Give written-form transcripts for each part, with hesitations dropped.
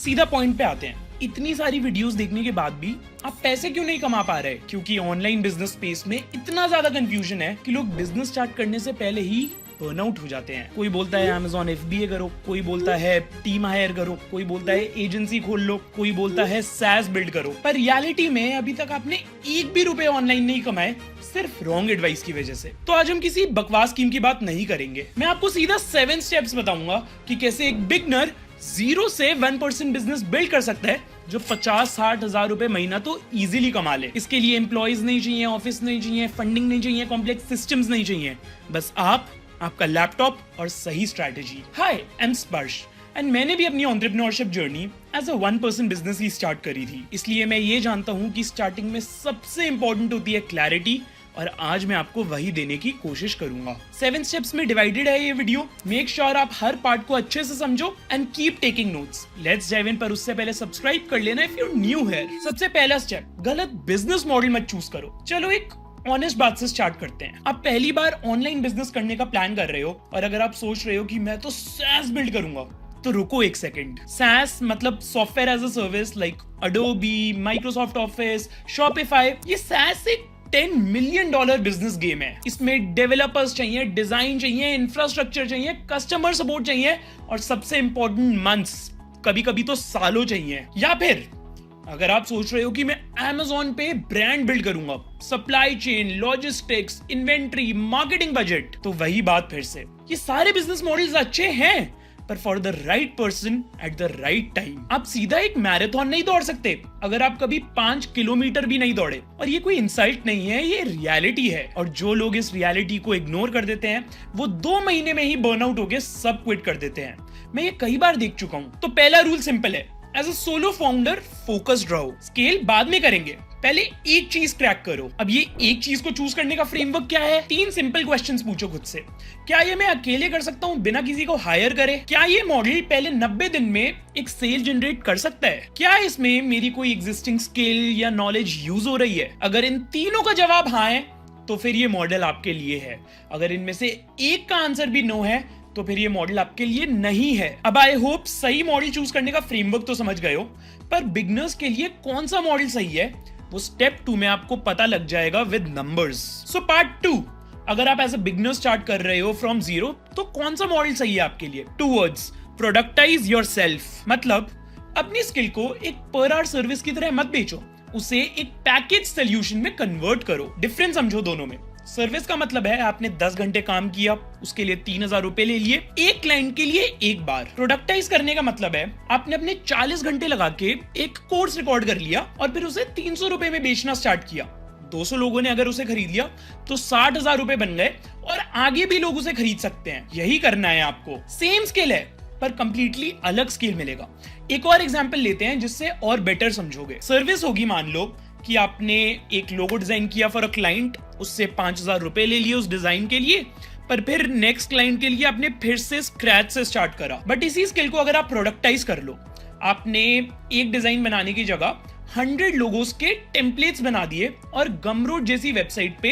सीधा पॉइंट पे आते हैं। इतनी सारी वीडियोस देखने के बाद भी आप पैसे क्यों नहीं कमा पा रहे? क्योंकि ऑनलाइन बिजनेस स्पेस में इतना ज्यादा कंफ्यूजन है कि लोग बिजनेस स्टार्ट करने से पहले ही बर्नआउट हो जाते हैं। कोई बोलता है Amazon FBA करो, कोई बोलता है टीम हायर करो, कोई बोलता है एजेंसी खोल लो, कोई बोलता है SaaS बिल्ड करो। पर रियलिटी में अभी तक आपने एक भी रुपए ऑनलाइन नहीं कमाए, सिर्फ रॉन्ग एडवाइस की वजह से। तो आज हम किसी बकवास स्कीम की बात नहीं करेंगे। मैं आपको सीधा 7 स्टेप्स बताऊंगा कि कैसे एक बिगनर 0 से 1% बिजनेस बिल्ड कर सकता है जो 50-60 हजार रुपए महीना तो इजीली कमा ले। इसके लिए एम्प्लॉयज नहीं चाहिए, ऑफिस नहीं चाहिए, फंडिंग नहीं चाहिए, कॉम्प्लेक्स सिस्टम्स नहीं चाहिए, बस आपका लैपटॉप और सही strategy. Hi, I am Sparsh and मैंने भी अपनी entrepreneurship journey as a 1% business ही स्टार्ट करी थी। इसलिए मैं ये जानता हूँ कि स्टार्टिंग में सबसे इंपॉर्टेंट होती है क्लैरिटी, और आज मैं आपको वही देने की कोशिश करूंगा। 7 स्टेप्स में डिवाइडेड है ये वीडियो। मेक श्योर आप हर पार्ट को अच्छे से समझो and keep taking notes. Let's dive in, पर उससे पहले सब्सक्राइब कर लेना इफ यू न्यू हियर। सबसे पहला स्टेप, गलत बिजनेस मॉडल मत चूज करो। चलो एक ऑनेस्ट बात से स्टार्ट करते हैं। आप पहली बार ऑनलाइन बिजनेस करने का प्लान कर रहे हो और अगर आप सोच रहे हो कि मैं तो SaaS बिल्ड करूंगा, तो रुको एक सेकंड। SaaS मतलब software as a service, like Adobe, Microsoft Office, Shopify। ये SaaS एक $10 मिलियन बिजनेस गेम है। इसमें डेवलपर्स चाहिए, डिजाइन चाहिए, इंफ्रास्ट्रक्चर चाहिए, कस्टमर सपोर्ट चाहिए और सबसे इंपॉर्टेंट मंथ्स, कभी कभी तो सालों चाहिए। या फिर अगर आप सोच रहे हो कि मैं Amazon पे ब्रांड बिल्ड करूंगा, supply chain, logistics, inventory, marketing budget, तो वही बात फिर से। ये सारे बिजनेस मॉडल्स अच्छे हैं, पर for the right person at the right time. आप सीधा एक मैराथन नहीं दौड़ सकते अगर आप कभी 5 किलोमीटर भी नहीं दौड़े। और ये कोई इंसल्ट नहीं है, ये रियलिटी है। और जो लोग इस रियलिटी को इग्नोर कर देते हैं, वो 2 महीने में ही बर्नआउट होके सब क्विट कर देते हैं। मैं ये कई बार देख चुका हूं। तो पहला रूल सिंपल है, as a solo founder focused रहो। स्केल बाद में करेंगे, पहले एक चीज क्रैक करो। अब ये एक चीज को चूज करने का फ्रेमवर्क क्या है? 3 सिंपल क्वेश्चंस पूछो खुद से। क्या ये मैं अकेले कर सकता हूँ बिना किसी को हायर करे? क्या ये मॉडल पहले 90 दिन में एक सेल जनरेट कर सकता है? क्या इसमें मेरी कोई एग्जिस्टिंग स्किल या नॉलेज यूज हो रही है? अगर इन तीनों का जवाब हाँ है, तो फिर ये मॉडल आपके लिए है। अगर इनमें से एक का आंसर भी नो है, तो फिर ये मॉडल आपके लिए नहीं है। अब आई होप सही मॉडल चूज करने का फ्रेमवर्क तो समझ गए हो, पर बिगनर्स के लिए कौन सा मॉडल सही है वो स्टेप 2 में आपको पता लग जाएगा विद नंबर्स। सो पार्ट 2, अगर आप एज अ बिगनर स्टार्ट कर रहे हो फ्रॉम 0, तो कौन सा मॉडल सही है आपके लिए? 2 वर्ड्स, प्रोडक्टाइज योरसेल्फ। मतलब अपनी स्किल को एक पर आवर सर्विस की तरह मत बेचो, उसे एक पैकेज सोल्यूशन में कन्वर्ट करो। डिफरेंस समझो दोनों में। सर्विस का मतलब है आपने 10 घंटे काम किया, उसके लिए 3000 रुपए ले लिए, एक क्लाइंट के लिए एक बार। प्रोडक्टाइज करने का मतलब है आपने अपने 40 घंटे लगा के एक कोर्स रिकॉर्ड कर लिया और फिर उसे 300 रुपए में बेचना स्टार्ट किया। 200 लोगों ने अगर उसे खरीद लिया तो 60,000 रुपए बन गए और आगे भी लोग उसे खरीद सकते हैं। यही करना है आपको। सेम स्किल है पर कंप्लीटली अलग स्किल मिलेगा। एक और एग्जांपल लेते हैं जिससे और बेटर समझोगे। सर्विस होगी, मान लो कि आपने एक लोगो डिजाइन किया फॉर अ क्लाइंट, उससे 5000 रुपए ले लिए उस डिजाइन के लिए, पर फिर नेक्स्ट क्लाइंट के लिए आपने फिर से स्क्रैच से स्टार्ट करा। बट इसी स्किल को अगर आप प्रोडक्टाइज कर लो, आपने एक डिजाइन बनाने की जगह 100 लोगोस के टेम्पलेट्स बना दिए और गमरोड जैसी वेबसाइट पे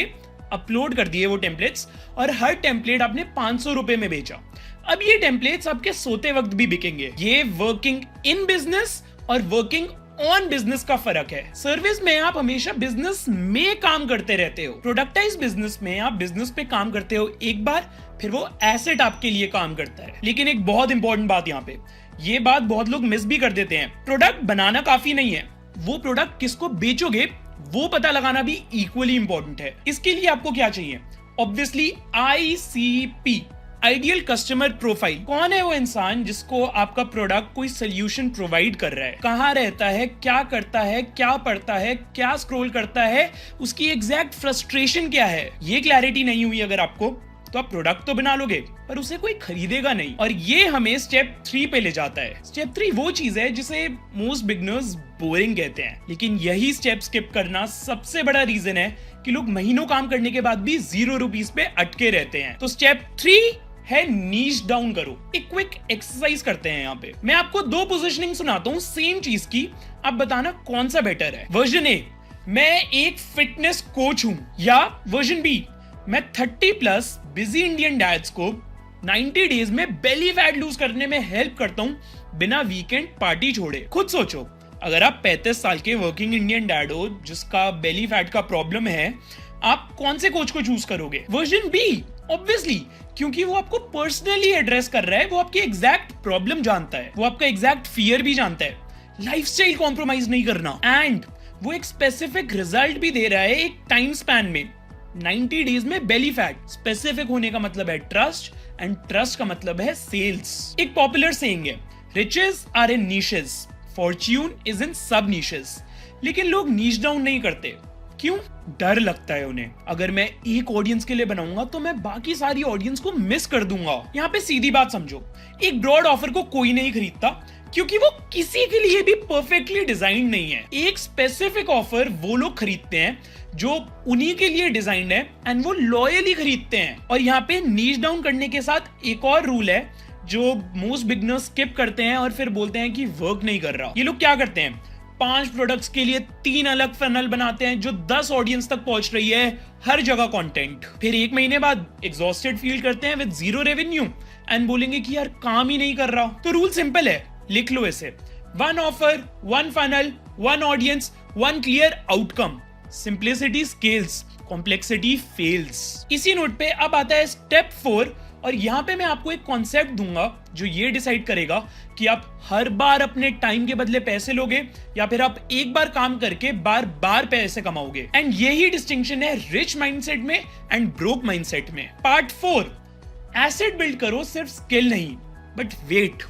अपलोड कर दिए वो टेम्पलेट्स, और हर टेम्पलेट आपने 500 रुपए में बेचा। अब ये टेम्पलेट्स आपके सोते वक्त भी बिकेंगे। ये वर्किंग इन बिजनेस और वर्किंग ऑन बिजनेस का फर्क है। सर्विस में आप हमेशा बिजनेस में काम करते रहते हो। प्रोडक्टाइज बिजनेस में आप बिजनेस पे काम करते हो एक बार, फिर वो एसेट आपके लिए काम करता है। लेकिन एक बहुत इंपॉर्टेंट बात यहाँ पे, ये बात बहुत लोग मिस भी कर देते हैं। प्रोडक्ट बनाना काफी नहीं है, वो प्रोडक्ट किसको बेचोगे वो पता लगाना भी इक्वली इंपॉर्टेंट है। इसके लिए आपको क्या चाहिए? Obviously ICP, ideal customer profile. कौन है वो इंसान जिसको आपका प्रोडक्ट कोई सोल्यूशन प्रोवाइड कर रहा है? कहाँ रहता है, क्या करता है, क्या पढ़ता है, क्या स्क्रॉल करता है, उसकी एग्जैक्ट फ्रस्ट्रेशन क्या है? ये क्लैरिटी नहीं हुई अगर आपको, तो आप प्रोडक्ट तो बना लोगे पर उसे कोई खरीदेगा नहीं। और ये हमें स्टेप 3 पे ले जाता है। स्टेप 3 वो चीज है जिसे मोस्ट बिगनर्स बोरिंग कहते हैं, लेकिन यही स्टेप स्किप करना सबसे बड़ा रीजन है कि लोग महीनों काम करने के बाद भी 0 रुपीस पे अटके रहते हैं। तो स्टेप 3 है नीश डाउन करो। एक क्विक एक्सरसाइज करते हैं। यहाँ पे मैं आपको 2 पोजीशनिंग सुनाता हूँ सेम चीज की, आप बताना कौन सा बेटर है। वर्जन ए, मैं एक फिटनेस कोच हूं, या वर्जन बी, मैं 30+ बिजी इंडियन डैड्स को 90 डेज में बेली फैट लूज करने में हेल्प करता हूं बिना वीकेंड पार्टी छोड़े। खुद सोचो, अगर आप 35 साल के वर्किंग इंडियन डैड हो जिसका बेली फैट का प्रॉब्लम है, आप कौन से कोच को चूज करोगे? वर्जन बी, ऑब्वियसली, क्योंकि वो आपको पर्सनली एड्रेस कर रहा है, वो आपकी एग्जैक्ट प्रॉब्लम जानता है, वो आपका एग्जैक्ट फियर भी जानता है, लाइफस्टाइल कॉम्प्रोमाइज नहीं करना, एंड वो एक स्पेसिफिक रिजल्ट भी दे रहा है एक टाइम स्पैन में। 90 डेज में बेली फैट। स्पेसिफिक होने का मतलब है ट्रस्ट, एंड ट्रस्ट का मतलब है सेल्स। एक पॉपुलर सेइंग है, riches are in niches, fortune is in sub niches. लेकिन लोग नीश डाउन नहीं करते। क्यों? डर लगता है उन्हें, अगर मैं एक ऑडियंस के लिए बनाऊंगा तो मैं बाकी सारी ऑडियंस को मिस कर दूंगा। यहाँ पे सीधी बात समझो, एक ब्रॉड ऑफर को कोई नहीं खरीदता क्योंकि वो किसी के लिए भी परफेक्टली डिजाइन नहीं है। एक स्पेसिफिक ऑफर वो लोग खरीदते हैं जो उन्हीं के लिए डिजाइंड है, एंड वो लॉयली खरीदते हैं। और यहाँ पे नीश डाउन करने के साथ एक और रूल है जो मोस्ट बिगनर्स स्किप करते हैं और फिर बोलते हैं कि वर्क नहीं कर रहा। ये लोग क्या करते हैं, 5 प्रोडक्ट्स के लिए 3 अलग फनल बनाते हैं जो 10 ऑडियंस तक पहुंच रही है, हर जगह कंटेंट। फिर 1 महीने बाद एग्जॉस्टेड फील करते हैं विद 0 रेवेन्यू एंड बोलेंगे कि यार काम ही नहीं कर रहा। तो रूल सिंपल है, लिख लो इसे, 1 offer, 1 funnel, 1 audience, 1 clear outcome. Simplicity scales, complexity fails. इसी नोट पे अब आता है स्टेप 4, और यहाँ पे मैं आपको एक कॉन्सेप्ट दूंगा जो ये डिसाइड करेगा कि आप हर बार अपने टाइम के बदले पैसे लोगे या फिर आप एक बार काम करके बार बार पैसे कमाओगे। एंड यही डिस्टिंक्शन है रिच माइंडसेट में एंड ब्रोक माइंडसेट में। पार्ट 4, एसेट बिल्ड करो, सिर्फ स्किल नहीं बट वेट।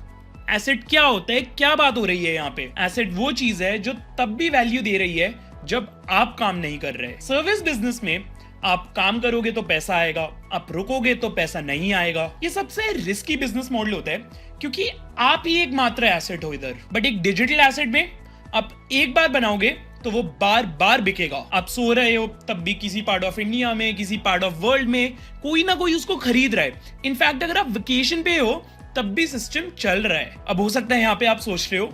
एसेट क्या होता है, क्या बात हो रही है यहाँ पे? एसेट वो चीज है जो तब भी वैल्यू दे रही है जब आप काम नहीं कर रहे। सर्विस बिजनेस में आप काम करोगे तो पैसा आएगा, आप रुकोगे तो पैसा नहीं आएगा। ये सबसे रिस्की बिजनेस मॉडल होता है क्योंकि आप ही एकमात्र एसेट हो इधर। बट एक डिजिटल एसेट में आप एक बार बनाओगे तो वो बार बार बिकेगा। आप सो रहे हो तब भी किसी पार्ट ऑफ इंडिया में, किसी पार्ट ऑफ वर्ल्ड में कोई ना कोई उसको खरीद रहा है। इनफैक्ट अगर आप वेकेशन पे हो तब भी सिस्टम चल रहा है। अब हो सकता है यहाँ पे आप सोच रहे हो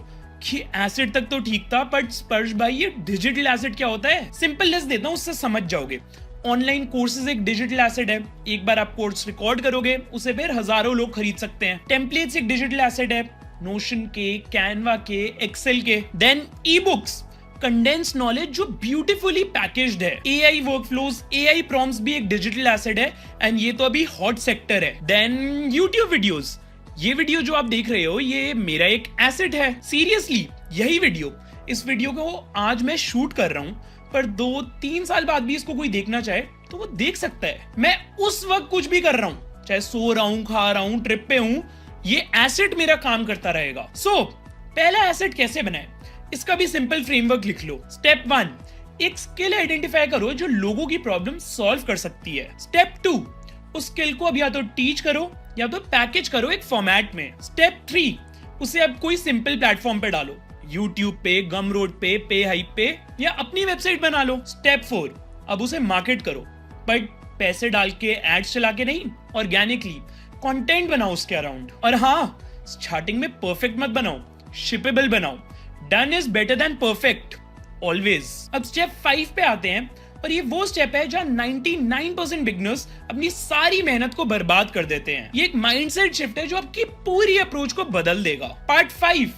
कि एसेट तक तो ठीक था, बट स्पर्श भाई ये डिजिटल एसेट क्या होता है? सिंपल लिस्ट देता हूँ, उससे समझ जाओगे। ऑनलाइन कोर्सेज एक डिजिटल एसेट है। एक बार आप कोर्स रिकॉर्ड करोगे उसे फिर हजारों लोग खरीद सकते हैं। टेम्पलेट्स एक डिजिटल एसेट है, नोशन के, कैनवा के, एक्सेल के। Then ebooks, condense knowledge जो ब्यूटीफुली पैकेज्ड है। एआई वर्कफ्लोज, एआई प्रॉम्प्ट्स भी एक डिजिटल एसेट है, एंड ये तो अभी हॉट सेक्टर है। देन यूट्यूब वीडियोस, ये वीडियो जो आप देख रहे हो ये मेरा एक एसेट है। सीरियसली यही वीडियो, इस वीडियो को आज मैं शूट कर रहा हूं, पर 2-3 साल बाद भी इसको कोई देखना चाहे तो वो देख सकता है। मैं उस वक्त कुछ भी कर रहा हूं, चाहे सो रहा हूं, खा रहा हूं, ट्रिप पे हूं, ये एसेट मेरा काम करता रहेगा। सो पहला एसेट कैसे बनाए, इसका भी सिंपल फ्रेमवर्क लिख लो। स्टेप 1, एक स्किल आइडेंटिफाई करो जो लोगों की प्रॉब्लम सॉल्व कर सकती है। स्टेप 2, उस स्किल को अब या तो टीच करो या तो पैकेज करो एक फॉर्मेट में। स्टेप 3, उसे अब कोई सिंपल प्लेटफॉर्म पे डालो, यूट्यूब पे, गमरोड पे हाइप पे, या अपनी वेबसाइट बना लो। स्टेप 4, अब उसे मार्केट करो, बट पैसे डाल के, एड्स चला के नहीं, ऑर्गेनिकली कंटेंट बनाओ उसके अराउंड। और हाँ, स्टार्टिंग में परफेक्ट मत बनाओ, शिपेबल बनाओ। Done is better than perfect always. अब स्टेप 5 पे आते हैं, और ये वो स्टेप है जहां 99% बिगनर्स अपनी सारी मेहनत को बर्बाद कर देते हैं। ये एक माइंडसेट शिफ्ट है जो आपकी पूरी अप्रोच को बदल देगा। पार्ट 5,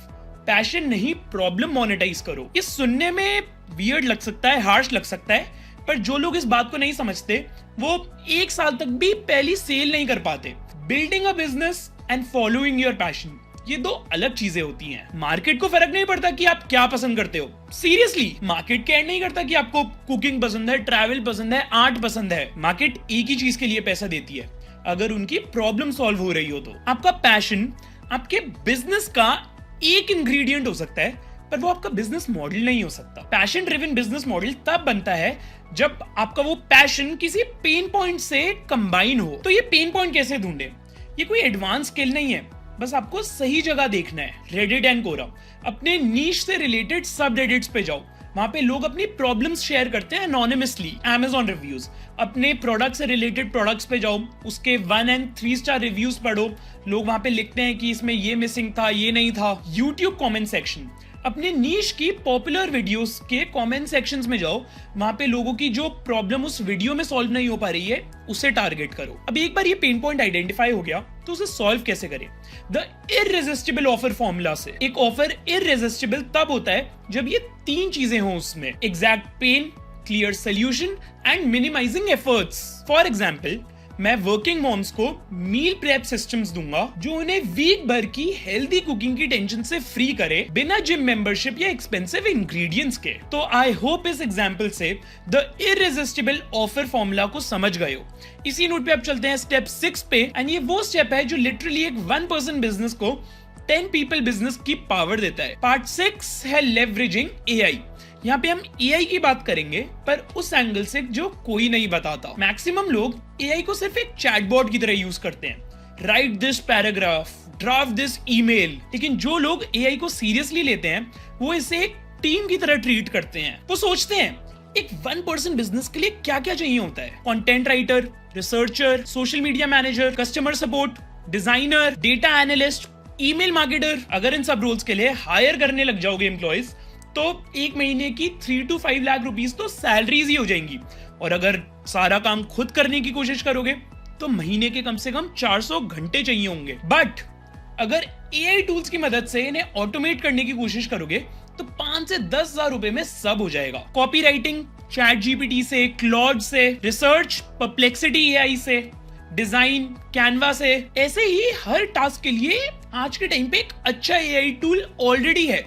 पैशन नहीं प्रॉब्लम मोनेटाइज करो। ये सुनने में वियर्ड लग सकता है, हार्श लग सकता है, पर जो लोग इस बात को नहीं समझते वो 1 साल तक भी पहली सेल नहीं कर पाते। Building a business and following your passion, ये 2 अलग चीजें होती हैं। मार्केट को फर्क नहीं पड़ता कि आप क्या पसंद करते हो। सीरियसली, मार्केट केयर नहीं करता कि आपको कुकिंग पसंद है, ट्रैवल पसंद है, आर्ट पसंद है। मार्केट एक ही चीज के लिए पैसा देती है, अगर उनकी प्रॉब्लम सॉल्व हो रही हो तो। आपका पैशन आपके बिजनेस का एक इंग्रेडिएंट हो सकता है, पर वो आपका बिजनेस मॉडल नहीं हो सकता। पैशन ड्रिवन बिजनेस मॉडल तब बनता है जब आपका वो पैशन किसी पेन पॉइंट से कंबाइन हो। तो ये पेन पॉइंट कैसे ढूंढे? ये कोई एडवांस स्किल नहीं है, बस आपको सही जगह देखना है। रेडिट एंड कोरा, अपने नीश से रिलेटेड सब रेडिट्स पे जाओ, वहां पे लोग अपनी प्रॉब्लम्स शेयर करते हैं एनोनिमसली। Amazon रिव्यूज, अपने प्रोडक्ट से रिलेटेड प्रोडक्ट्स पे जाओ, उसके 1 and 3 स्टार रिव्यूज पढ़ो, लोग वहां पे लिखते हैं कि इसमें ये मिसिंग था, ये नहीं था। यूट्यूब कमेंट सेक्शन, अपने नीश की पॉपुलर वीडियोस के कमेंट सेक्शंस में जाओ, वहां पे लोगों की जो प्रॉब्लम उस वीडियो में सॉल्व नहीं हो पा रही है उसे टारगेट करो। अब एक बार ये पेन पॉइंट आइडेंटिफाई हो गया तो उसे सॉल्व कैसे करें? द इररेसिस्टिबल ऑफर फॉर्मूला से। एक ऑफर इररेसिस्टिबल तब होता है जब ये 3 चीजें हों उसमें: exact pain, clear solution and minimising efforts. For example, मैं वर्किंग मॉम्स को मील प्रेप सिस्टम्स दूंगा जो उन्हें वीक भर की हेल्दी कुकिंग की टेंशन से फ्री करे, बिना जिम मेंबरशिप या एक्सपेंसिव इंग्रेडिएंट्स के। तो आई होप इस एग्जांपल से द इररेसिस्टिबल ऑफर फॉर्मूला को समझ गए हो। इसी नोट पे अब चलते हैं स्टेप 6 पे, एंड ये वो स्टेप है जो लिटरली एक 1 पर्सन बिजनेस को 10 पीपल बिजनेस की पावर देता है। पार्ट 6 है लेवरेजिंग एआई। यहाँ पे हम एआई की बात करेंगे, पर उस एंगल से जो कोई नहीं बताता। मैक्सिमम लोग एआई को सिर्फ एक चैटबॉट की तरह यूज करते हैं, right this paragraph, draft this email. लेकिन जो लोग एआई को सीरियसली लेते हैं वो इसे एक टीम की तरह ट्रीट करते हैं। वो सोचते हैं एक 1 पर्सन बिजनेस के लिए क्या क्या चाहिए होता है: content writer, researcher, social media manager, customer support, designer, data analyst, email marketer. अगर इन सब रोल्स के लिए हायर करने लग जाओगे एम्प्लॉइज तो 1 महीने की 3 to 5 लाख रुपीस तो सैलरीज ही हो जाएंगी। और अगर सारा काम खुद करने की कोशिश करोगे तो महीने के कम से कम 400 घंटे चाहिए होंगे। बट अगर एआई टूल्स की मदद से इन्हें ऑटोमेट करने की कोशिश करोगे तो 5 से 10 हजार रुपए में सब हो जाएगा। कॉपी राइटिंग चैट जीपीटी से, क्लॉड से, रिसर्च परप्लेक्सिटी एआई से, डिजाइन कैनवा से। ऐसे ही हर टास्क के लिए आज के टाइम पे एक अच्छा एआई टूल ऑलरेडी है।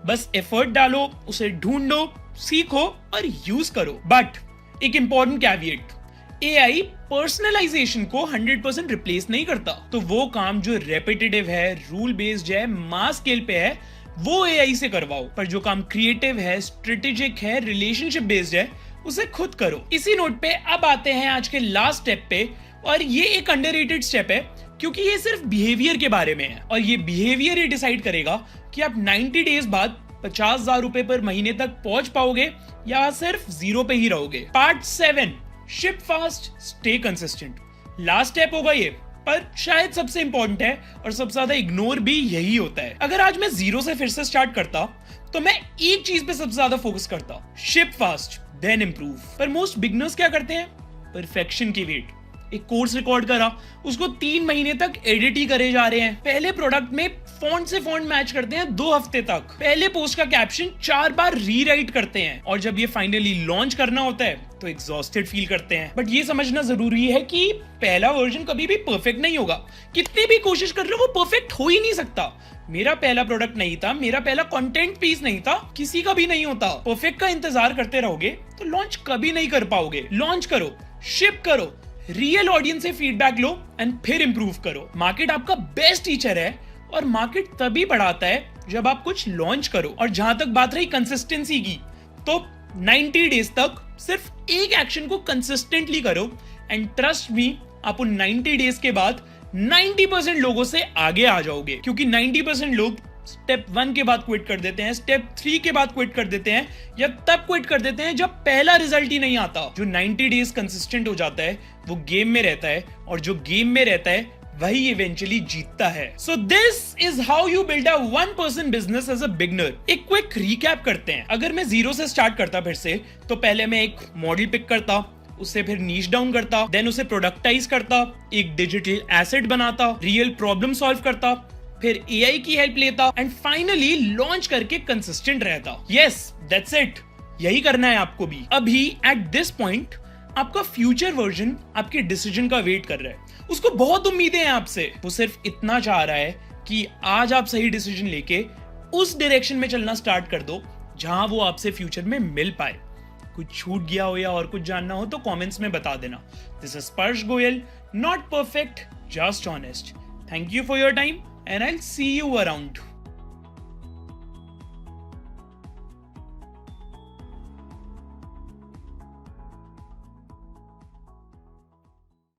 बस एफर्ट डालो, उसे ढूंढो, सीखो और यूज करो। बट एक इंपॉर्टेंट कैविएट, एआई पर्सनलाइजेशन को 100% रिप्लेस नहीं करता। तो वो काम जो रेपिटेटिव है, रूल बेस्ड है, मास स्केल पे है, वो एआई से करवाओ। पर जो काम क्रिएटिव है, स्ट्रेटेजिक है, रिलेशनशिप बेस्ड है, उसे खुद करो। इसी नोट पे अब आते हैं आज के लास्ट स्टेप पे, और ये एक अंडररेटेड स्टेप है क्योंकि ये सिर्फ बिहेवियर के बारे में है। और ये बिहेवियर ही डिसाइड करेगा कि आप 90 डेज बाद 50,000 रुपए पर महीने तक पहुंच पाओगे या सिर्फ 0 पे ही रहोगे। Part 7, ship fast, stay consistent. Last step होगा ये, पर शायद सबसे इंपॉर्टेंट है और सबसे ज्यादा इग्नोर भी यही होता है। अगर आज मैं 0 से फिर से स्टार्ट करता तो मैं एक चीज पे सबसे ज्यादा फोकस करता, शिप फास्ट देन इंप्रूव। पर मोस्ट बिगिनर्स क्या करते हैं? परफेक्शन की वेट। एक कोर्स रिकॉर्ड करा, उसको 3 महीने तक एडिट ही करे जा रहे हैं। पहले प्रोडक्ट में फॉन्ट से फॉन्ट मैच करते हैं 2 हफ्ते तक। पहले पोस्ट का कैप्शन 4 बार रीराइट करते हैं, और जब ये फाइनली लॉन्च करना होता है तो एग्जॉस्टेड फील करते हैं। बट ये समझना जरूरी है कि पहला वर्जन कभी भी परफेक्ट नहीं होगा। कितनी भी कोशिश कर रहे हो वो परफेक्ट हो ही नहीं सकता। मेरा पहला प्रोडक्ट नहीं था, मेरा पहला कंटेंट पीस नहीं था, किसी का भी नहीं होता। परफेक्ट का इंतजार करते रहोगे तो लॉन्च कभी नहीं कर पाओगे। लॉन्च करो, शिप करो, रियल ऑडियंस से फीडबैक लो एंड फिर इंप्रूव करो। मार्केट आपका बेस्ट टीचर है, और मार्केट तभी बढ़ाता है जब आप कुछ लॉन्च करो। और जहां तक बात रही कंसिस्टेंसी की, तो 90 डेज तक सिर्फ एक एक्शन को कंसिस्टेंटली करो, एंड ट्रस्ट मी, आप उन 90 डेज के बाद 90% लोगों से आगे आ जाओगे। क्योंकि 90% लोग स्टेप 1 के बाद क्विट कर देते हैं, स्टेप 3 के बाद क्विट कर देते हैं, या तब क्विट कर देते हैं जब पहला रिजल्ट ही नहीं आता। जो 90 डेज कंसिस्टेंट हो जाता है वो गेम में रहता है, और जो गेम में रहता है वही इवेंचुअली जीतता है। So this is how you build a 1 person business as a beginner. एक क्विक रिकैप करते हैं। अगर मैं 0 से स्टार्ट करता फिर से, तो पहले मैं एक मॉडल पिक करता, उससे फिर नीश डाउन करता, देन उसे प्रोडक्टाइज करता, एक डिजिटल एसेट बनाता, रियल प्रॉब्लम सॉल्व करता, फिर एआई की हेल्प लेता, एंड फाइनली लॉन्च करके कंसिस्टेंट रहता। Yes, that's it. यही करना है आपको भी। अभी एट दिस पॉइंट आपका फ्यूचर वर्जन आपके डिसीजन का वेट कर रहा है। उसको बहुत उम्मीदें हैं आपसे। वो सिर्फ इतना चाह रहा है कि आज आप सही डिसीजन लेके उस डायरेक्शन में चलना स्टार्ट कर दो जहां वो आपसे फ्यूचर में मिल पाए। कुछ छूट गया हो या और कुछ जानना हो तो कमेंट्स में बता देना। दिस इज स्पर्श Goyal, not perfect, just honest. Thank you for your time, and I'll see you around.